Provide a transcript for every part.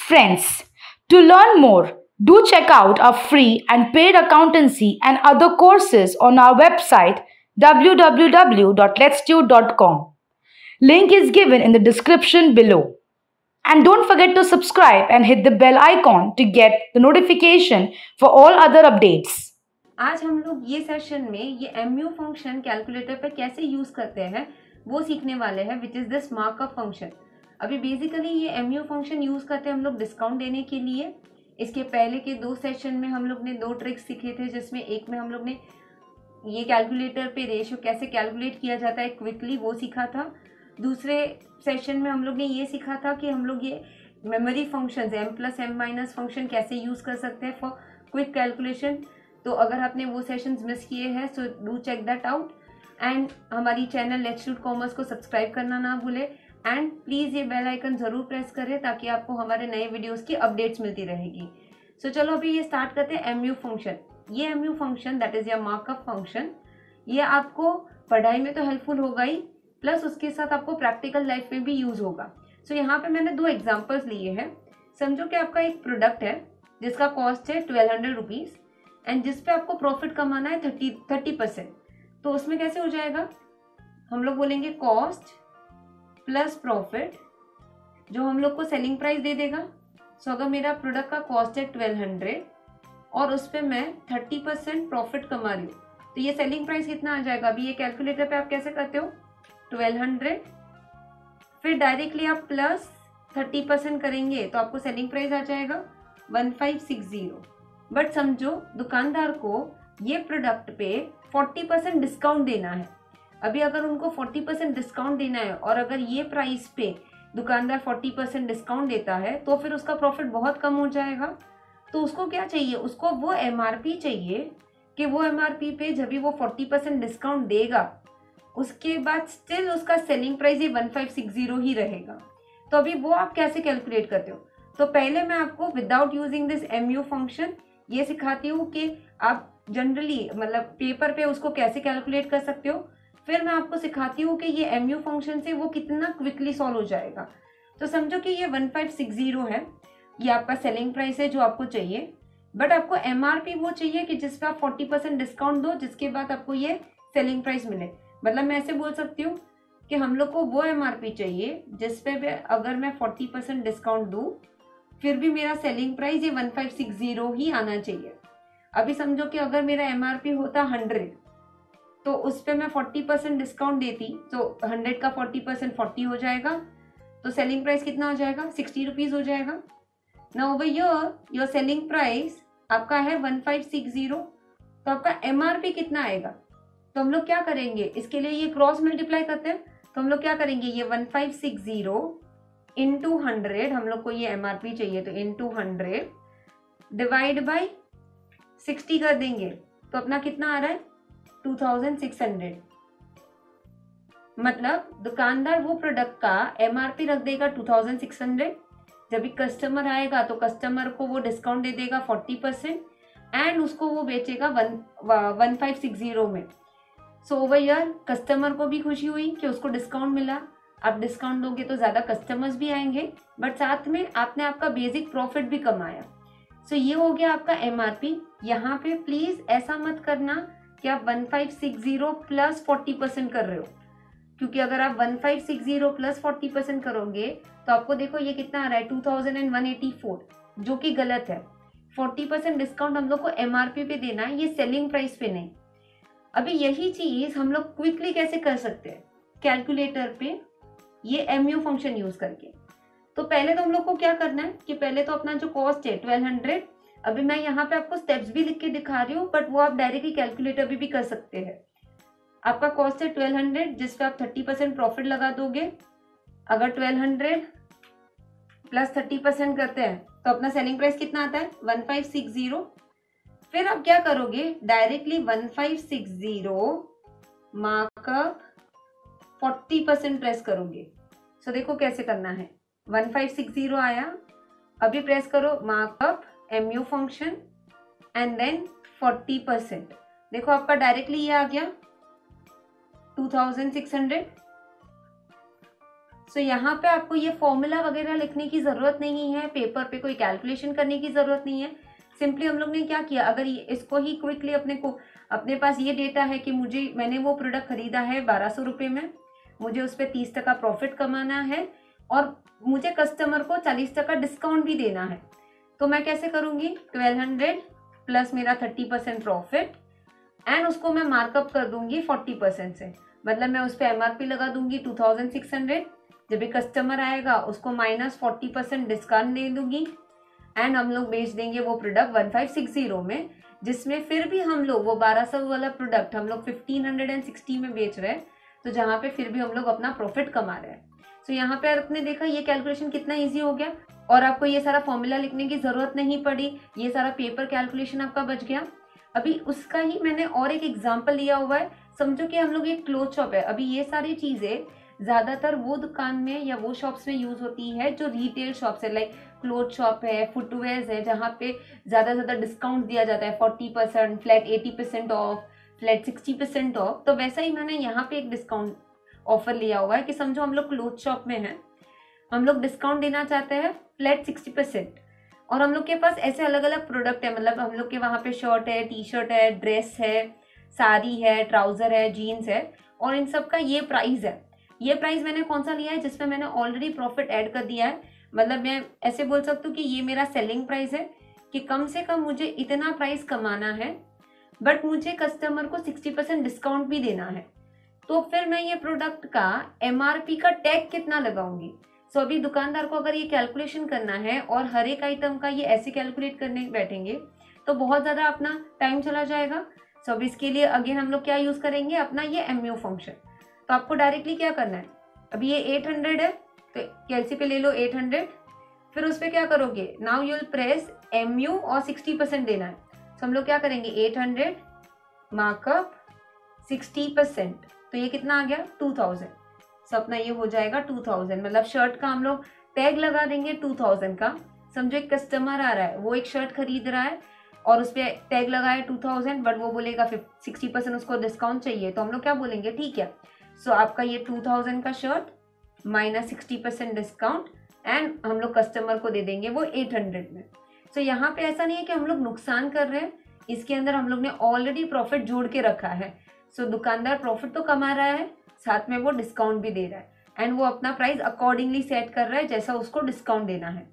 Friends, to learn more, do check out our free and paid accountancy and other courses on our website www.let'sdo.com. Link is given in the description below. And don't forget to subscribe and hit the bell icon to get the notification for all other updates. आज हम लोग ये session में ये MU function calculator पे कैसे use करते हैं वो सीखने वाले हैं, which is this markup function. अभी बेसिकली ये MU फंक्शन यूज करते हैं हम लोग डिस्काउंट देने के लिए। इसके पहले के 2 सेशन में हम लोग ने 2 ट्रिक्स सीखे थे, जिसमें एक में हम लोग ने ये कैलकुलेटर पे रेशियो कैसे कैलकुलेट किया जाता है क्विकली वो सीखा था। दूसरे सेशन में हम लोग ने ये सीखा था कि हम लोग ये मेमोरी फंक्शन M+M- फंक्शन कैसे यूज कर सकते हैं फॉर क्विक कैलकुलेशन। तो अगर आपने वो सेशंस मिस किए हैं so do check that out and हमारी चैनल लेट्स डू कॉमर्स को सब्सक्राइब करना ना भूले एंड प्लीज़ ये बेल आइकन ज़रूर प्रेस करें ताकि आपको हमारे नए वीडियोस की अपडेट्स मिलती रहेगी। सो चलो अभी ये स्टार्ट करते हैं MU फंक्शन। ये MU function that is your markup function, ये आपको पढ़ाई में तो हेल्पफुल होगा ही, प्लस उसके साथ आपको प्रैक्टिकल लाइफ में भी यूज होगा। सो यहाँ पे मैंने 2 एग्जाम्पल्स लिए हैं। समझो कि आपका एक प्रोडक्ट है जिसका कॉस्ट है 1200 रुपीज़ एंड जिस पे आपको प्रॉफिट कमाना है 30%। तो उसमें कैसे हो जाएगा, हम लोग बोलेंगे कॉस्ट प्लस प्रॉफिट जो हम लोग को सेलिंग प्राइस दे देगा। सो अगर मेरा प्रोडक्ट का कॉस्ट है 1200 और उस पर मैं 30% प्रॉफिट कमा रही हूँ तो ये सेलिंग प्राइस कितना आ जाएगा। अभी ये कैलकुलेटर पे आप कैसे करते हो, 1200 फिर डायरेक्टली आप प्लस 30% करेंगे तो आपको सेलिंग प्राइस आ जाएगा 1560। बट समझो दुकानदार को ये प्रोडक्ट पे 40% डिस्काउंट देना है। अभी अगर उनको 40% डिस्काउंट देना है और अगर ये प्राइस पे दुकानदार 40% डिस्काउंट देता है तो फिर उसका प्रॉफिट बहुत कम हो जाएगा। तो उसको क्या चाहिए, उसको वो MRP चाहिए कि वो MRP पे जब भी वो 40% डिस्काउंट देगा उसके बाद स्टिल उसका सेलिंग प्राइस ये 1560 ही रहेगा। तो अभी वो आप कैसे कैलकुलेट करते हो, तो पहले मैं आपको without using this MU function ये सिखाती हूँ कि आप जनरली मतलब पेपर पे उसको कैसे कैलकुलेट कर सकते हो। फिर मैं आपको सिखाती हूँ कि ये MU फंक्शन से वो कितना क्विकली सॉल्व हो जाएगा। तो समझो कि ये 1560 है, ये आपका सेलिंग प्राइस है जो आपको चाहिए, बट आपको MRP वो चाहिए कि जिस पे आप 40% डिस्काउंट दो जिसके बाद आपको ये सेलिंग प्राइस मिले। मतलब मैं ऐसे बोल सकती हूँ कि हम लोग को वो MRP चाहिए जिस पे अगर मैं 40% डिस्काउंट दूँ फिर भी मेरा सेलिंग प्राइस ये 1560 ही आना चाहिए। अभी समझो कि अगर मेरा MRP होता 100 तो उस पर मैं 40% डिस्काउंट देती तो 100 का 40% 40 हो जाएगा, तो सेलिंग प्राइस कितना हो जाएगा, 60 रुपीज हो जाएगा। Now over your selling price आपका है 1560, तो आपका MRP कितना आएगा। तो हम लोग क्या करेंगे, इसके लिए ये क्रॉस मल्टीप्लाई करते हैं। तो हम लोग क्या करेंगे, ये 1560 इंटू 100, हम लोग को ये MRP चाहिए तो इंटू 100 डिवाइड बाई 60 कर देंगे तो अपना कितना आ रहा है 2600। मतलब दुकानदार वो प्रोडक्ट का MRP रख देगा 2600, जब भी कस्टमर आएगा तो कस्टमर को वो डिस्काउंट दे देगा 40% एंड उसको वो बेचेगा 1560 में। सो ओवर ईयर कस्टमर को भी खुशी हुई कि उसको डिस्काउंट मिला। आप डिस्काउंट दोगे तो ज़्यादा कस्टमर्स भी आएंगे, बट साथ में आपने आपका बेसिक प्रॉफिट भी कमाया। सो ये हो गया आपका MRP। यहाँ पे प्लीज़ ऐसा मत करना कि आप 1560 प्लस 40% कर रहे हो, क्योंकि अगर आप 1560 प्लस 40% करोगे तो आपको देखो ये कितना आ रहा है 2184, जो कि गलत है। 40% डिस्काउंट हम लोग को MRP पे देना है, ये सेलिंग प्राइस पे नहीं। अभी यही चीज़ हम लोग क्विकली कैसे कर सकते हैं कैलकुलेटर पे ये MU फंक्शन यूज करके। तो पहले तो हम लोग को क्या करना है कि पहले तो अपना जो कॉस्ट है 1200, अभी मैं यहाँ पे आपको स्टेप्स भी लिख के दिखा रही हूँ बट वो आप डायरेक्टली कैलकुलेटर भी कर सकते हैं। आपका कॉस्ट है 1200 जिस पे आप 30% प्रॉफिट लगा दोगे। अगर 1200 प्लस 30% करते हैं तो अपना सेलिंग प्राइस कितना आता है 1560। फिर आप क्या करोगे, डायरेक्टली 1560 मार्कअप 40% प्रेस करोगे। सो देखो कैसे करना है, 1560 आया, अभी प्रेस करो markup MU function and then 40%। देखो आपका डायरेक्टली ये आ गया 2600। सो यहाँ पे आपको ये फॉर्मूला वगैरह लिखने की ज़रूरत नहीं है, पेपर पे कोई कैलकुलेशन करने की ज़रूरत नहीं है। सिंपली हम लोग ने क्या किया, अगर इसको ही क्विकली अपने पास ये डेटा है कि मैंने वो प्रोडक्ट खरीदा है 1200 रुपये में, मुझे उस पर 30% प्रॉफिट कमाना है और मुझे कस्टमर को 40% डिस्काउंट भी देना है। तो मैं कैसे करूँगी, 1200 प्लस मेरा 30% प्रॉफिट एंड उसको मैं मार्कअप कर दूंगी 40% से, मतलब मैं उस पर MRP लगा दूंगी 2600। जब भी कस्टमर आएगा उसको माइनस 40% डिस्काउंट दे दूंगी एंड हम लोग बेच देंगे वो प्रोडक्ट 1560 में, जिसमें फिर भी हम लोग वो 1200 वाला प्रोडक्ट हम लोग 1560 में बेच रहे हैं, तो जहाँ पे फिर भी हम लोग अपना प्रॉफिट कमा रहे हैं। तो यहाँ पे आपने देखा ये कैलकुलेशन कितना ईजी हो गया और आपको ये सारा फॉर्मूला लिखने की जरूरत नहीं पड़ी, ये सारा पेपर कैलकुलेशन आपका बच गया। अभी उसका ही मैंने और एक एग्जाम्पल लिया हुआ है। समझो कि हम लोग एक क्लोथ शॉप है। अभी ये सारी चीजें ज्यादातर वो दुकान में या वो शॉप्स में यूज होती है जो रिटेल शॉप्स है, लाइक क्लोथ शॉप है, फुटवेयर है, जहाँ पे ज्यादा डिस्काउंट दिया जाता है, 40%, फ्लैट 80% ऑफ, फ्लैट 60% ऑफ। तो वैसा ही मैंने यहाँ पे एक डिस्काउंट ऑफर लिया हुआ है कि समझो हम लोग क्लोथ शॉप में हैं, हम लोग डिस्काउंट देना चाहते हैं फ्लैट 60%, और हम लोग के पास ऐसे अलग अलग प्रोडक्ट है, मतलब हम लोग के वहाँ पे शर्ट है, टी शर्ट है, ड्रेस है, साड़ी है, ट्राउजर है, जीन्स है, और इन सब का ये प्राइस है। ये प्राइस मैंने कौन सा लिया है, जिसमें मैंने ऑलरेडी प्रॉफिट ऐड कर दिया है। मतलब मैं ऐसे बोल सकती हूँ कि ये मेरा सेलिंग प्राइस है कि कम से कम मुझे इतना प्राइस कमाना है, बट मुझे कस्टमर को 60% डिस्काउंट भी देना है। तो फिर मैं ये प्रोडक्ट का MRP का टैग कितना लगाऊंगी। सो अभी दुकानदार को अगर ये कैलकुलेशन करना है और हर एक आइटम का ये ऐसे कैलकुलेट करने बैठेंगे तो बहुत ज़्यादा अपना टाइम चला जाएगा। सो अब इसके लिए अगेन हम लोग क्या यूज़ करेंगे, अपना ये MU फंक्शन। तो आपको डायरेक्टली क्या करना है, अभी ये 800 है तो कैलसी पे ले लो 800, फिर उस पर क्या करोगे, now you will press MU और 60% देना है। तो हम लोग क्या करेंगे, 800 मार्कअप 60%, तो ये कितना आ गया 2000। सो अपना ये हो जाएगा 2000, मतलब शर्ट का हम लोग टैग लगा देंगे 2000 का। समझो एक कस्टमर आ रहा है, वो एक शर्ट खरीद रहा है और उस पर टैग लगा है 2000, बट वो बोलेगा 60% उसको डिस्काउंट चाहिए, तो हम लोग क्या बोलेंगे, ठीक है सो आपका ये 2000 का शर्ट माइनस 60% डिस्काउंट एंड हम लोग कस्टमर को दे देंगे वो 800 में। सो यहाँ पे ऐसा नहीं है कि हम लोग नुकसान कर रहे हैं, इसके अंदर हम लोग ने ऑलरेडी प्रॉफिट जोड़ के रखा है। सो दुकानदार प्रॉफिट तो कमा रहा है, साथ में वो डिस्काउंट भी दे रहा है एंड वो अपना प्राइस अकॉर्डिंगली सेट कर रहा है जैसा उसको डिस्काउंट देना है।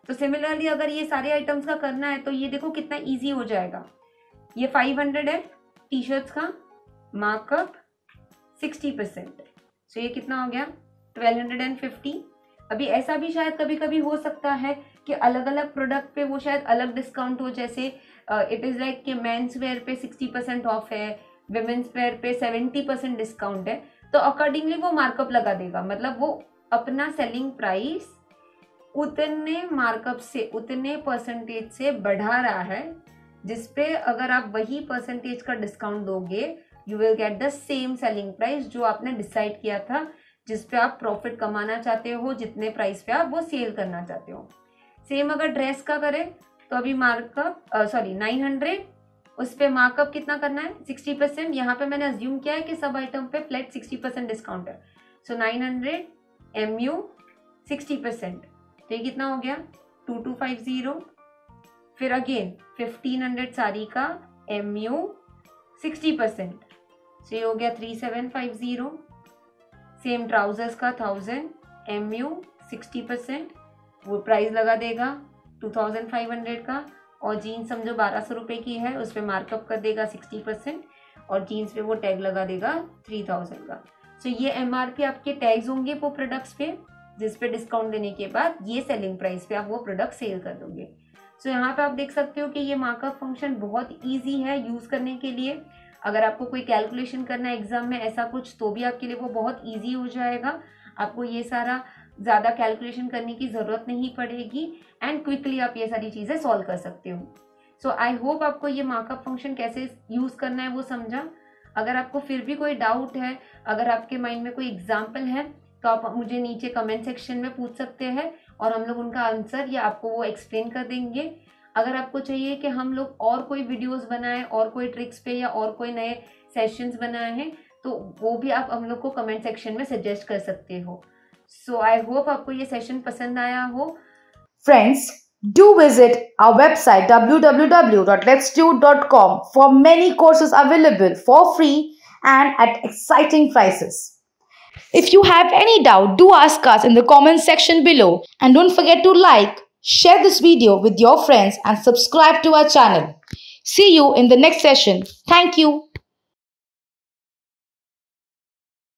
तो सिमिलरली अगर ये सारे आइटम्स का करना है तो ये देखो कितना इजी हो जाएगा। ये 500 है टी शर्ट्स का, मार्कअप 60%, सो ये कितना हो गया 1250। अभी ऐसा भी शायद कभी कभी हो सकता है कि अलग अलग प्रोडक्ट पे वो शायद अलग डिस्काउंट हो, जैसे इट इज़ लाइक कि मेंस वेयर पे 60% ऑफ है, विमेंस वेयर पे 70% डिस्काउंट है, तो अकॉर्डिंगली वो मार्कअप लगा देगा। मतलब वो अपना सेलिंग प्राइस उतने मार्कअप से, उतने परसेंटेज से बढ़ा रहा है, जिसपे अगर आप वही परसेंटेज का डिस्काउंट दोगे you will get the same selling price जो आपने डिसाइड किया था, जिसपे आप प्रॉफिट कमाना चाहते हो, जितने प्राइस पे आप वो सेल करना चाहते हो। सेम अगर ड्रेस का करें तो अभी मार्कअप 900, उस पर मार्कअप कितना करना है 60%। यहाँ पे मैंने अज्यूम किया है कि सब आइटम पे फ्लैट 60% डिस्काउंट है। सो 900 MU 60%, तो ये कितना हो गया 2250। फिर अगेन 1500 साड़ी का MU 60%, सो ये हो गया 3750। सेम ट्राउजर्स का 1000 MU 60%, वो प्राइस लगा देगा 2500 का, और जीन्स समझो 1200 रुपये की है, उस पर मार्कअप कर देगा 60% और जीन्स पे वो टैग लगा देगा 3000 का। सो ये MRP आपके टैग्स होंगे वो प्रोडक्ट्स पे, जिस पे डिस्काउंट देने के बाद ये सेलिंग प्राइस पे आप वो प्रोडक्ट सेल कर दोगे। सो यहाँ पे आप देख सकते हो कि ये मार्कअप फंक्शन बहुत ईजी है यूज़ करने के लिए। अगर आपको कोई कैलकुलेशन करना है एग्जाम में ऐसा कुछ, तो भी आपके लिए वो बहुत ईजी हो जाएगा। आपको ये सारा ज़्यादा कैलकुलेशन करने की ज़रूरत नहीं पड़ेगी एंड क्विकली आप ये सारी चीज़ें सॉल्व कर सकते हो। सो आई होप आपको ये मार्कअप फंक्शन कैसे यूज़ करना है वो समझा। अगर आपको फिर भी कोई डाउट है, अगर आपके माइंड में कोई एग्जाम्पल है, तो आप मुझे नीचे कमेंट सेक्शन में पूछ सकते हैं और हम लोग उनका आंसर या आपको वो एक्सप्लेन कर देंगे। अगर आपको चाहिए कि हम लोग और कोई वीडियोस बनाएं, और कोई ट्रिक्स पे या और कोई नए सेशंस बनाए हैं, तो वो भी आप हम लोग को कमेंट सेक्शन में सजेस्ट कर सकते हो। सो आई होप आपको ये सेशन पसंद आया हो. Friends, do visit our website www.letsdo.com for many courses available for free and at exciting prices. If you have any doubt, do ask us in the comment section below, and don't forget to like, share this video with your friends and subscribe to our channel. See you in the next session. Thank you.